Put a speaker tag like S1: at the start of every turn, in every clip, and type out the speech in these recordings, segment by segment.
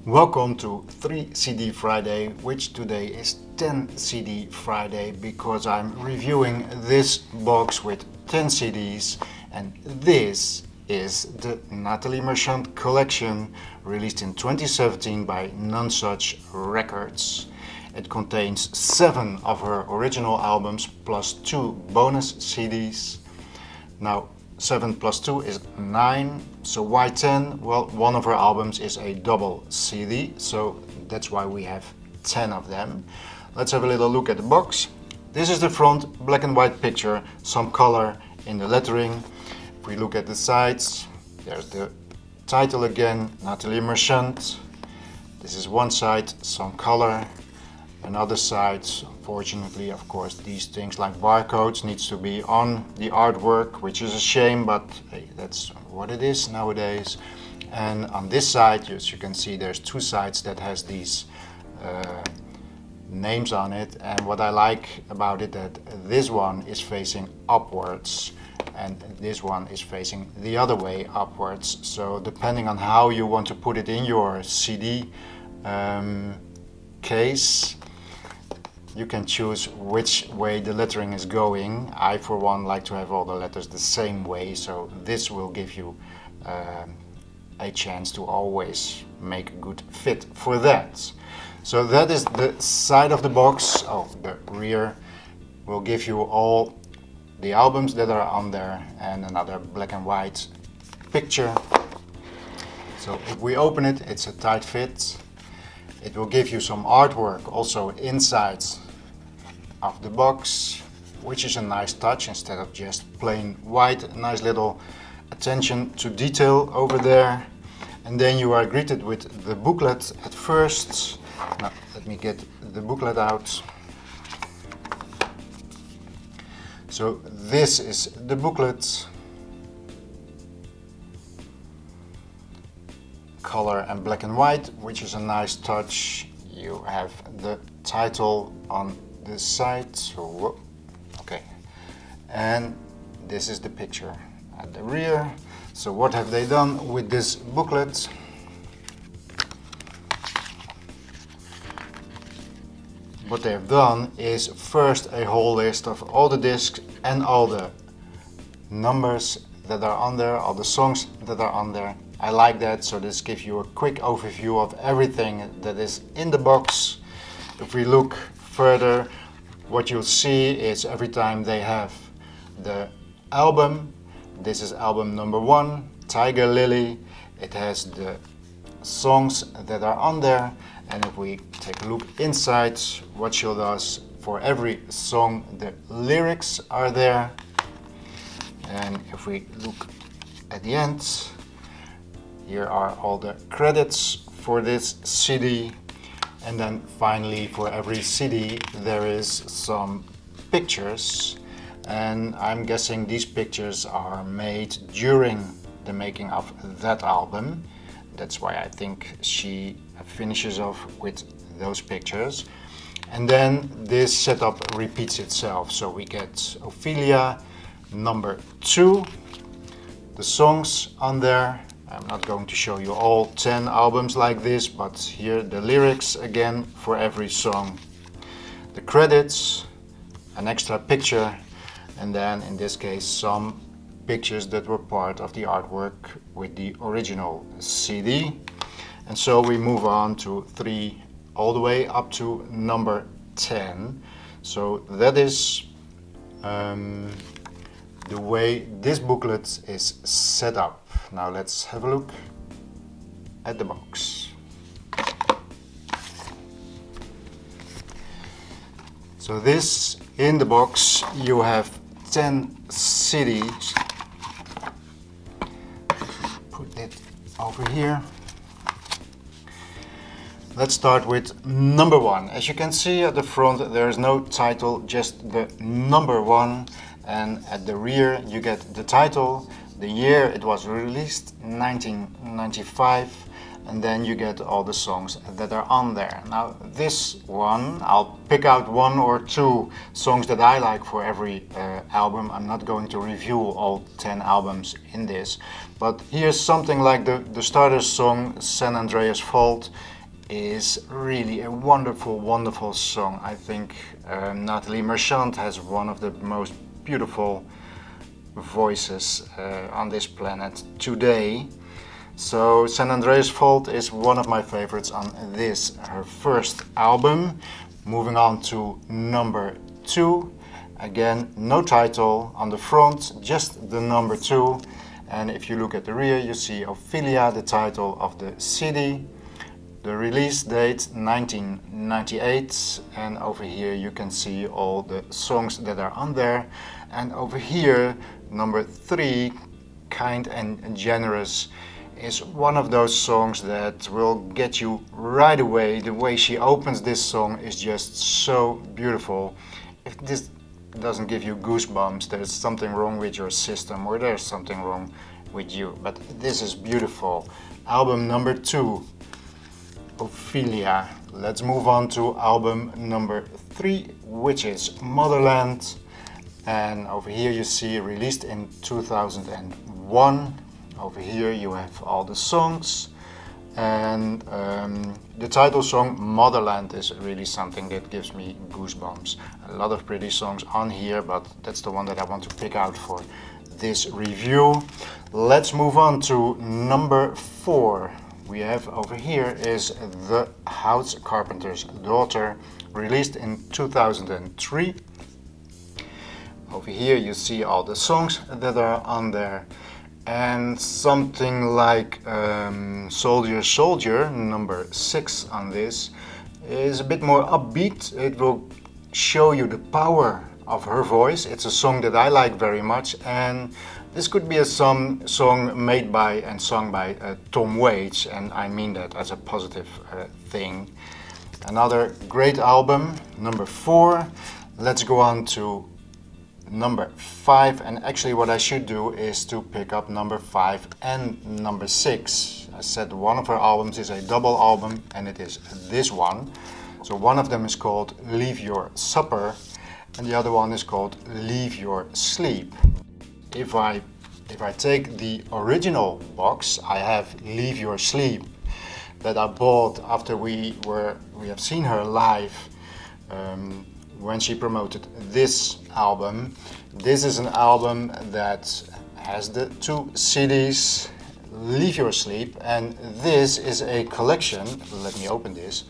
S1: Welcome to 3 CD Friday, which today is 10 CD Friday because I'm reviewing this box with 10 CDs, and this is the Natalie Merchant collection released in 2017 by Nonsuch Records. It contains 7 of her original albums plus 2 bonus CDs. Now 7 plus 2 is 9, so why 10? Well, one of her albums is a double CD, so that's why we have 10 of them. Let's have a little look at the box. This is the front, black and white picture, some color in the lettering. If we look at the sides, there's the title again, Natalie Merchant. This is one side, some color. Another side, unfortunately, of course, these things like barcodes needs to be on the artwork, which is a shame, but hey, that's what it is nowadays. And on this side, as you can see, there's 2 sides that has these names on it. And what I like about it, that this one is facing upwards and this one is facing the other way upwards. So depending on how you want to put it in your CD case, you can choose which way the lettering is going. I, for one, like to have all the letters the same way, so this will give you a chance to always make a good fit for that. So that is the side of the box. Oh, the rear will give you all the albums that are on there and another black and white picture. So if we open it, it's a tight fit. It will give you some artwork also inside of the box, which is a nice touch instead of just plain white. A nice little attention to detail over there. And then you are greeted with the booklet at first. Now, let me get the booklet out. So this is the booklet. Color and black and white, which is a nice touch. You have the title on this side, so okay, and this is the picture at the rear. So what have they done with this booklet? What they have done is first a whole list of all the discs and all the numbers that are on there, all the songs that are on there. I like that, so this gives you a quick overview of everything that is in the box. If we look further, what you'll see is every time they have the album. This is album number 1, Tiger Lily. It has the songs that are on there, and if we take a look inside, what she does for every song, the lyrics are there. And if we look at the end, here are all the credits for this CD. And then finally, for every CD there is some pictures, and I'm guessing these pictures are made during the making of that album. That's why I think she finishes off with those pictures. And then this setup repeats itself, so we get Ophelia number 2, the songs on there. I'm not going to show you all 10 albums like this, but here the lyrics again for every song. The credits, an extra picture, and then in this case some pictures that were part of the artwork with the original CD. And so we move on to 3 all the way up to number 10. So that is the way this booklet is set up. Now let's have a look at the box. So this, in the box you have 10 CDs. Put it over here. Let's start with number 1. As you can see at the front there is no title, just the number 1. And at the rear you get the title, the year it was released, 1995, and then you get all the songs that are on there. Now this one, I'll pick out 1 or 2 songs that I like for every album. I'm not going to review all 10 albums in this, but here's something like the starter song, San Andreas Fault, is really a wonderful, wonderful song. I think Natalie Merchant has one of the most beautiful voices on this planet today. So San Andreas Fault is one of my favorites on this, her first album. Moving on to number 2. Again, no title on the front, just the number 2. And if you look at the rear, you see Ophelia, the title of the CD. The release date 1998, and over here you can see all the songs that are on there. And over here, number 3, Kind and Generous, is one of those songs that will get you right away. The way she opens this song is just so beautiful. If this doesn't give you goosebumps, there's something wrong with your system, or there's something wrong with you. But this is beautiful. Album number 2, Ophelia. Let's move on to album number 3, which is Motherland. And over here you see released in 2001. Over here you have all the songs, and the title song Motherland is really something that gives me goosebumps. A lot of pretty songs on here, but that's the one that I want to pick out for this review. Let's move on to number 4. We have over here is The House Carpenter's Daughter, released in 2003. Over here you see all the songs that are on there, and something like Soldier Soldier, number 6 on this, is a bit more upbeat. It will show you the power of her voice. It's a song that I like very much, and this could be a song made by and sung by Tom Waits, and I mean that as a positive thing. Another great album, number 4. Let's go on to number 5, and actually what I should do is to pick up number 5 and number 6. I said one of her albums is a double album, and it is this one. So one of them is called Leave Your Supper, and the other one is called Leave Your Sleep. If I take the original box, I have Leave Your Sleep, that I bought after we have seen her live when she promoted this album. This is an album that has the 2 CDs, Leave Your Sleep, and this is a collection. Let me open this.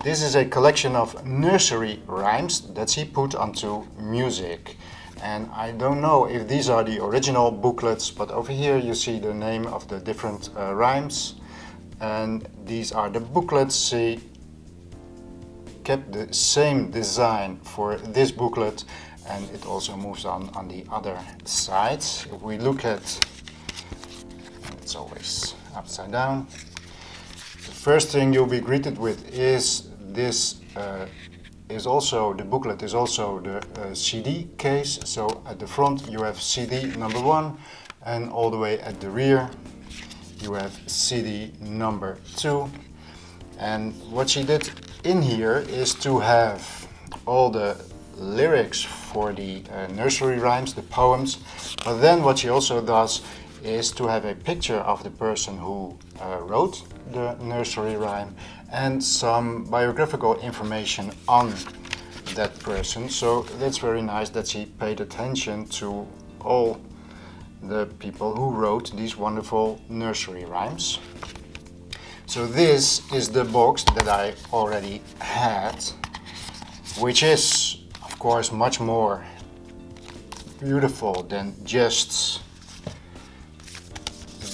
S1: This is a collection of nursery rhymes that she put onto music. And I don't know if these are the original booklets, but over here you see the name of the different rhymes, and these are the booklets. She kept the same design for this booklet, and it also moves on the other side. If we look at, it's always upside down, the first thing you'll be greeted with is this the booklet is also the CD case. So at the front you have CD number 1, and all the way at the rear you have CD number 2. And what she did in here is to have all the lyrics for the nursery rhymes, the poems, but then what she also does is to have a picture of the person who wrote the nursery rhyme and some biographical information on that person. So that's very nice that she paid attention to all the people who wrote these wonderful nursery rhymes. So this is the box that I already had, which is of course much more beautiful than just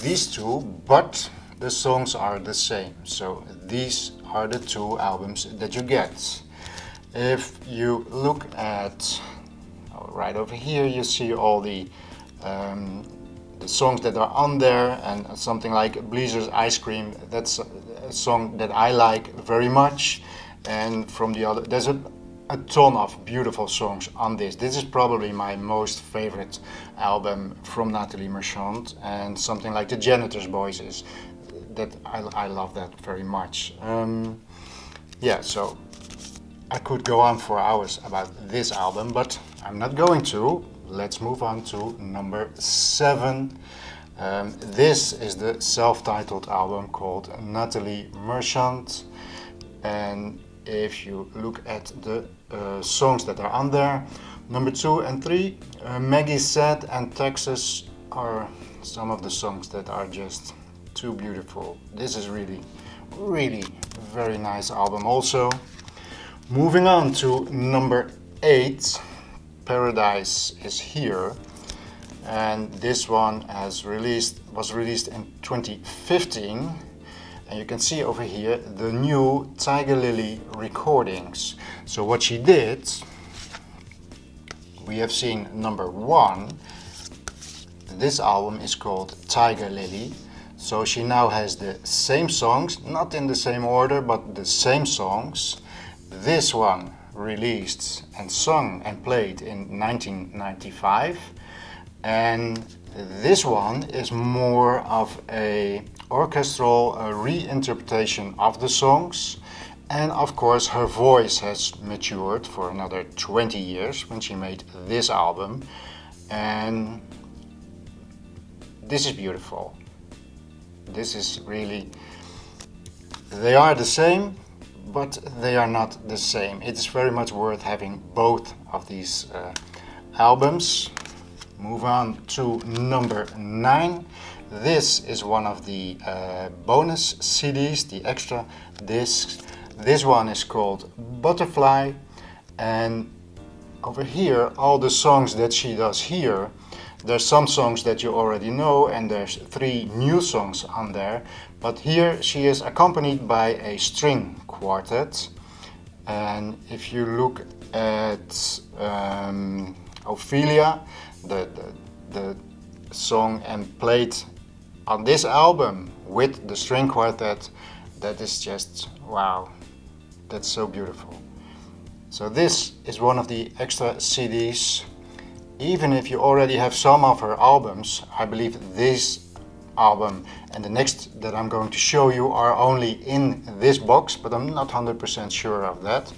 S1: these 2, but the songs are the same. So these are the 2 albums that you get. If you look at right over here, you see all the songs that are on there, and something like Bleezer's Ice Cream, that's a song that I like very much. And from the other, there's a ton of beautiful songs on this. This is probably my most favorite album from Natalie Merchant, and something like The Janitor's Boys is I love that very much. Yeah, so I could go on for hours about this album, but I'm not going to. Let's move on to number 7. This is the self-titled album called Natalie Merchant, and if you look at the songs that are on there, number 2 and 3, Maggie Said and Texas are some of the songs that are just too beautiful. This is really, really very nice album also. Moving on to number 8, Paradise Is Here, and this one was released in 2015, and you can see over here the new Tiger Lily recordings. So what she did, we have seen number 1. This album is called Tiger Lily, so she now has the same songs, not in the same order, but the same songs. This one released and sung and played in 1995, and this one is more of a orchestral reinterpretation of the songs, and of course her voice has matured for another 20 years when she made this album, and this is beautiful. This is really, they are the same, but they are not the same. It is very much worth having both of these albums. Move on to number 9. This is one of the bonus CDs, the extra discs. This one is called Butterfly, and over here all the songs that she does here, there's some songs that you already know, and there's 3 new songs on there, but here she is accompanied by a string quartet. And if you look at Ophelia, the song and played on this album with the string quartet, that is just wow, that's so beautiful. So this is one of the extra CDs. Even if you already have some of her albums, I believe this album and the next that I'm going to show you are only in this box, but I'm not 100% sure of that.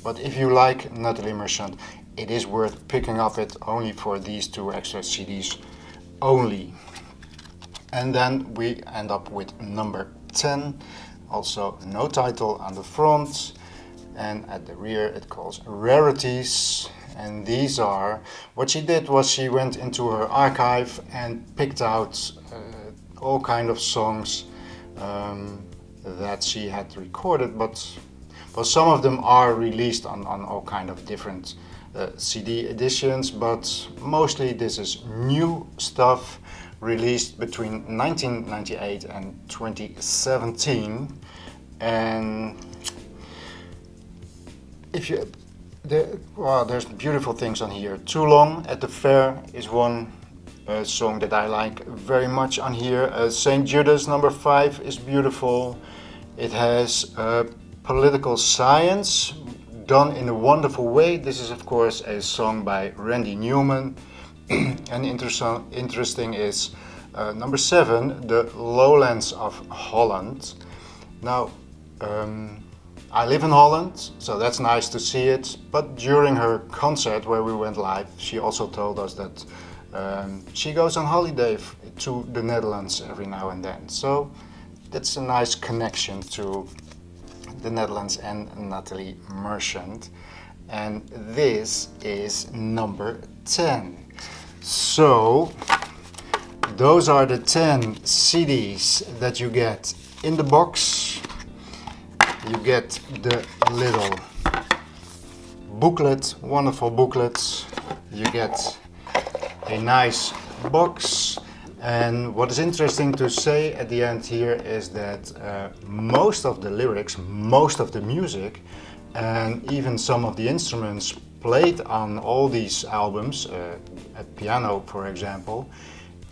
S1: But if you like Natalie Merchant, it is worth picking up it only for these 2 extra CDs only. And then we end up with number 10, also no title on the front, and at the rear it calls Rarities. And these are, what she did was she went into her archive and picked out all kind of songs that she had recorded, but some of them are released on all kind of different CD editions, but mostly this is new stuff released between 1998 and 2017. And if you there's beautiful things on here. Too Long at the Fair is one song that I like very much on here. St. Judas number 5 is beautiful. It has political science done in a wonderful way. This is of course a song by Randy Newman. And interesting is number 7, The Lowlands of Holland. Now I live in Holland, so that's nice to see it, but during her concert where we went live, she also told us that she goes on holiday to the Netherlands every now and then. So that's a nice connection to the Netherlands and Natalie Merchant. And this is number 10. So those are the 10 CDs that you get in the box. You get the little booklet, wonderful booklets. You get a nice box, and what is interesting to say at the end here is that most of the lyrics, most of the music, and even some of the instruments played on all these albums, a piano for example,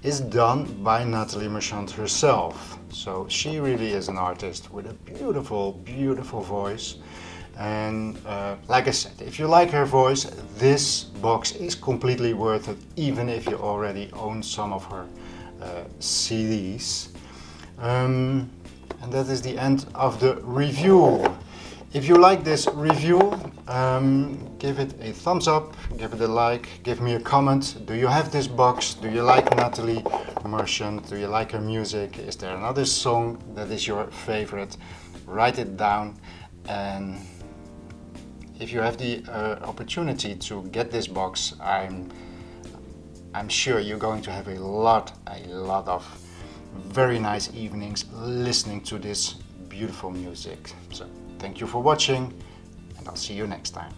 S1: is done by Natalie Merchant herself. So she really is an artist with a beautiful, beautiful voice. And like I said, if you like her voice, this box is completely worth it, even if you already own some of her CDs. And that is the end of the review. If you like this review, give it a thumbs up, give it a like, give me a comment. Do you have this box? Do you like Natalie Merchant? Do you like her music? Is there another song that is your favorite? Write it down. And if you have the opportunity to get this box, I'm sure you're going to have a lot of very nice evenings listening to this beautiful music. So thank you for watching, and I'll see you next time.